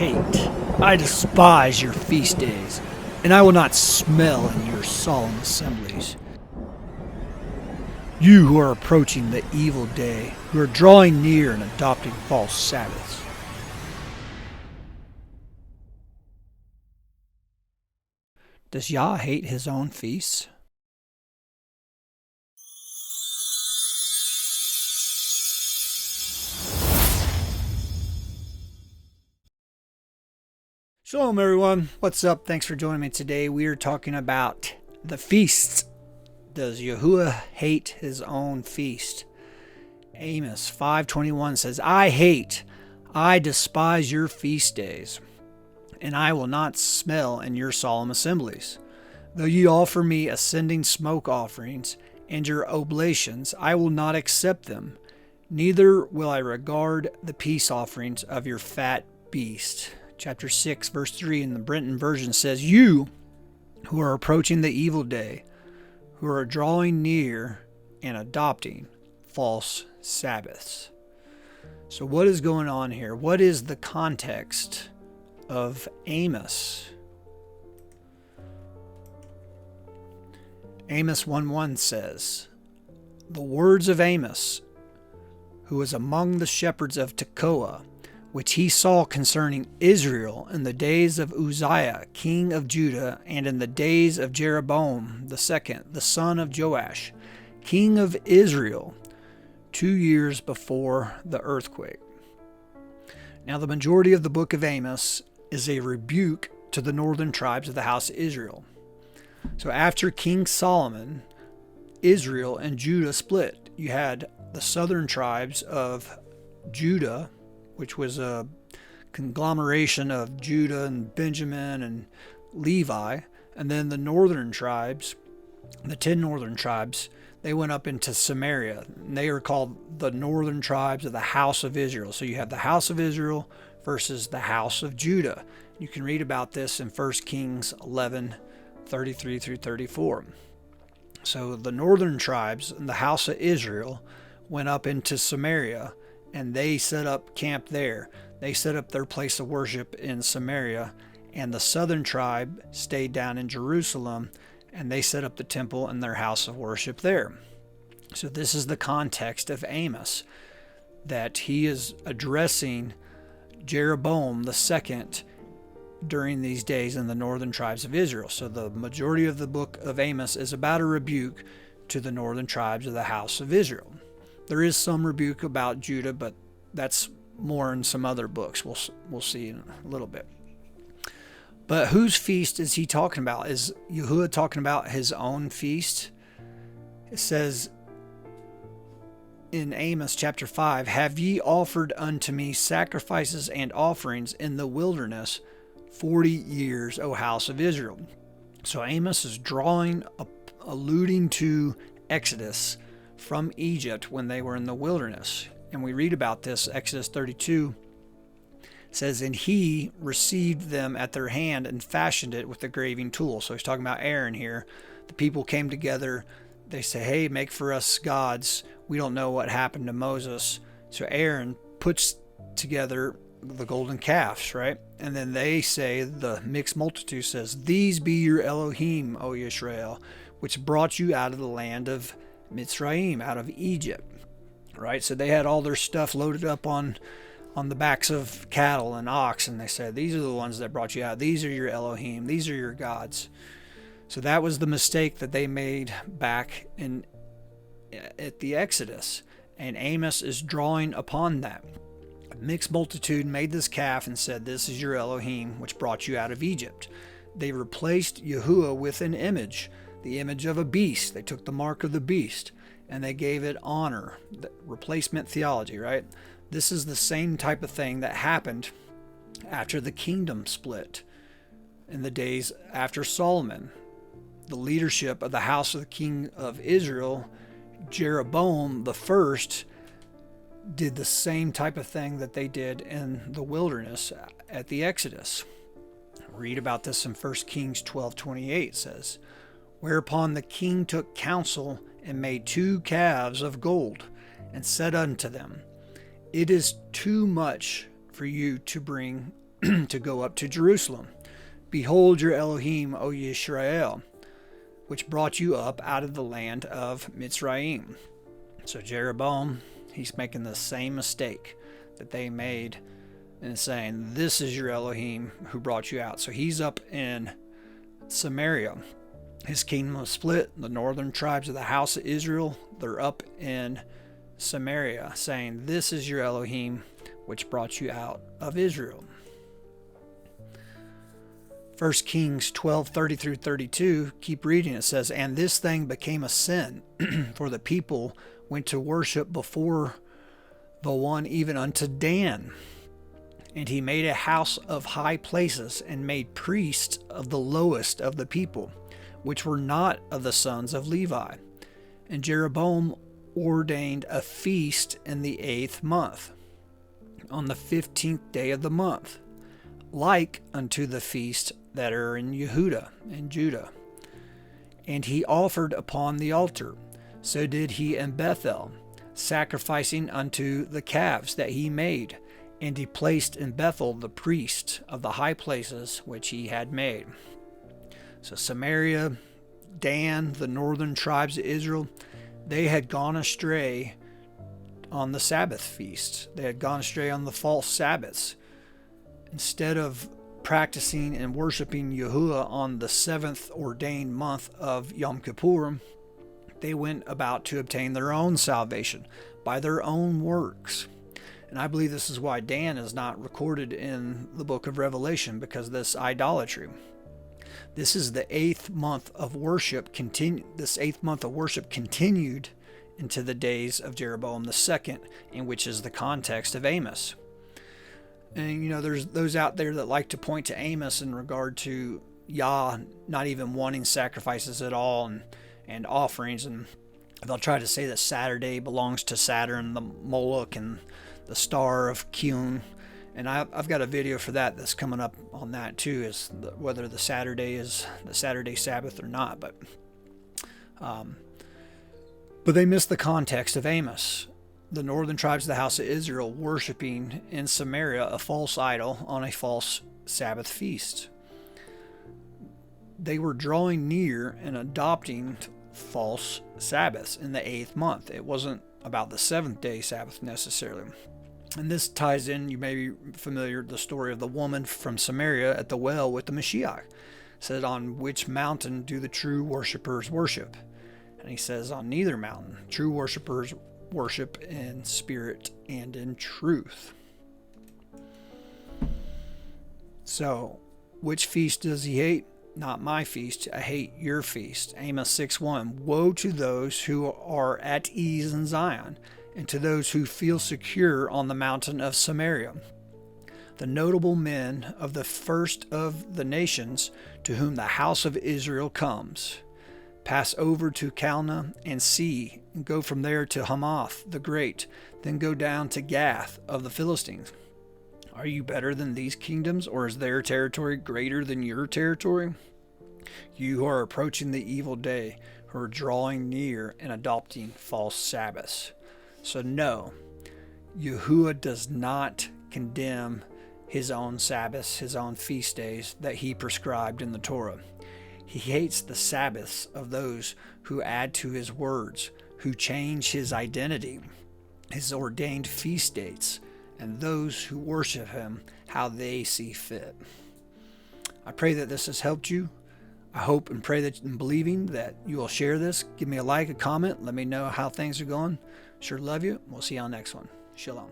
hate, I despise your feast days, and I will not smell in your solemn assemblies. You who are approaching the evil day, who are drawing near and adopting false Sabbaths. Does Yah hate his own feasts? Shalom everyone, what's up? Thanks for joining me today. We are talking about the feasts. Does Yahuwah hate his own feast? Amos 5:21 says, I despise your feast days, and I will not smell in your solemn assemblies. Though you offer me ascending smoke offerings and your oblations, I will not accept them, neither will I regard the peace offerings of your fat beast. Chapter 6, verse 3 in the Brenton version says, You who are approaching the evil day, who are drawing near and adopting false Sabbaths. So what is going on here? What is the context of Amos? Amos 1:1 says, The words of Amos, who was among the shepherds of Tekoa, which he saw concerning Israel in the days of Uzziah, king of Judah, and in the days of Jeroboam the second, the son of Joash, king of Israel, 2 years before the earthquake. Now the majority of the book of Amos is a rebuke to the northern tribes of the house of Israel. So after King Solomon, Israel and Judah split. You had the southern tribes of Judah, which was a conglomeration of Judah and Benjamin and Levi. And then the northern tribes, the 10 northern tribes, they went up into Samaria. And they are called the northern tribes of the house of Israel. So you have the house of Israel versus the house of Judah. You can read about this in 1 Kings 11:33 through 34. So the northern tribes and the house of Israel went up into Samaria, and they set up camp there. They set up their place of worship in Samaria, and the southern tribe stayed down in Jerusalem, and they set up the temple and their house of worship there. So this is the context of Amos, that he is addressing Jeroboam the second during these days in the northern tribes of Israel. So the majority of the book of Amos is about a rebuke to the northern tribes of the house of Israel. There is some rebuke about Judah, but that's more in some other books. We'll see in a little bit. But whose feast is he talking about? Is Yahuwah talking about his own feast? It says in Amos chapter 5, Have ye offered unto me sacrifices and offerings in the wilderness 40 years, O house of Israel? So Amos is alluding to Exodus from Egypt when they were in the wilderness. And we read about this, Exodus 32 says, And he received them at their hand and fashioned it with the graving tool. So he's talking about Aaron here. The people came together. They say, hey, make for us gods. We don't know what happened to Moses. So Aaron puts together the golden calves, right? And then they say, the mixed multitude says, These be your Elohim, O Yisrael, which brought you out of the land of Mitzrayim, out of Egypt, right? So they had all their stuff loaded up on the backs of cattle and ox, and they said, these are the ones that brought you out. These are your Elohim. These are your gods. So that was the mistake that they made back at the Exodus, and Amos is drawing upon that. A mixed multitude made this calf and said, This is your Elohim, which brought you out of Egypt. They replaced Yahuwah with an image, the image of a beast. They took the mark of the beast and they gave it honor, the replacement theology, right? This is the same type of thing that happened after the kingdom split in the days after Solomon. The leadership of the house of the king of Israel, Jeroboam the first, did the same type of thing that they did in the wilderness at the Exodus. Read about this in 1 Kings 12:28 says, Whereupon the king took counsel and made 2 calves of gold, and said unto them, It is too much for you to bring to go up to Jerusalem. Behold your Elohim, O Yisrael, which brought you up out of the land of Mitzrayim. So Jeroboam, he's making the same mistake that they made and saying, this is your Elohim who brought you out. So he's up in Samaria. His kingdom was split. The northern tribes of the house of Israel, they're up in Samaria, saying, this is your Elohim which brought you out of Israel. 1 Kings 12:30 through 32, keep reading. It says, and this thing became a sin, for the people went to worship before the one even unto Dan. And he made a house of high places, and made priests of the lowest of the people, which were not of the sons of Levi. And Jeroboam ordained a feast in the 8th month, on the 15th day of the month, like unto the feast that are in Yehuda and Judah. And he offered upon the altar. So did he in Bethel, sacrificing unto the calves that he made. And he placed in Bethel the priest of the high places which he had made. So Samaria, Dan, the northern tribes of Israel, they had gone astray on the Sabbath feast. They had gone astray on the false Sabbaths. Instead of practicing and worshiping Yahuwah on the 7th ordained month of Yom Kippur, they went about to obtain their own salvation by their own works. And I believe this is why Dan is not recorded in the book of Revelation, because of this idolatry. This is the 8th month of worship. This 8th month of worship continued into the days of Jeroboam II, in which is the context of Amos. And you know, there's those out there that like to point to Amos in regard to Yah not even wanting sacrifices at all and offerings, and they'll try to say that Saturday belongs to Saturn, the Moloch, and the star of Kyun. And I've got a video for that that's coming up on that too, is whether the Saturday is the Saturday Sabbath or not. But they missed the context of Amos. The northern tribes of the house of Israel worshiping in Samaria a false idol on a false Sabbath feast. They were drawing near and adopting false Sabbaths in the 8th month. It wasn't about the 7th day Sabbath necessarily. And this ties in, you may be familiar with the story of the woman from Samaria at the well with the Mashiach. It said, on which mountain do the true worshipers worship? And he says, on neither mountain. True worshipers worship in spirit and in truth. So, which feast does he hate? Not my feast. I hate your feast. Amos 6:1. Woe to those who are at ease in Zion, and to those who feel secure on the mountain of Samaria. The notable men of the first of the nations, to whom the house of Israel comes, pass over to Calneh and see, and go from there to Hamath the great, then go down to Gath of the Philistines. Are you better than these kingdoms, or is their territory greater than your territory? You who are approaching the evil day, who are drawing near and adopting false Sabbaths. So no, Yahuwah does not condemn his own Sabbaths, his own feast days that he prescribed in the Torah. He hates the Sabbaths of those who add to his words, who change his identity, his ordained feast dates, and those who worship him how they see fit. I pray that this has helped you. I hope and pray that in believing that you will share this. Give me a like, a comment. Let me know how things are going. Sure love you. We'll see you on the next one. Shalom.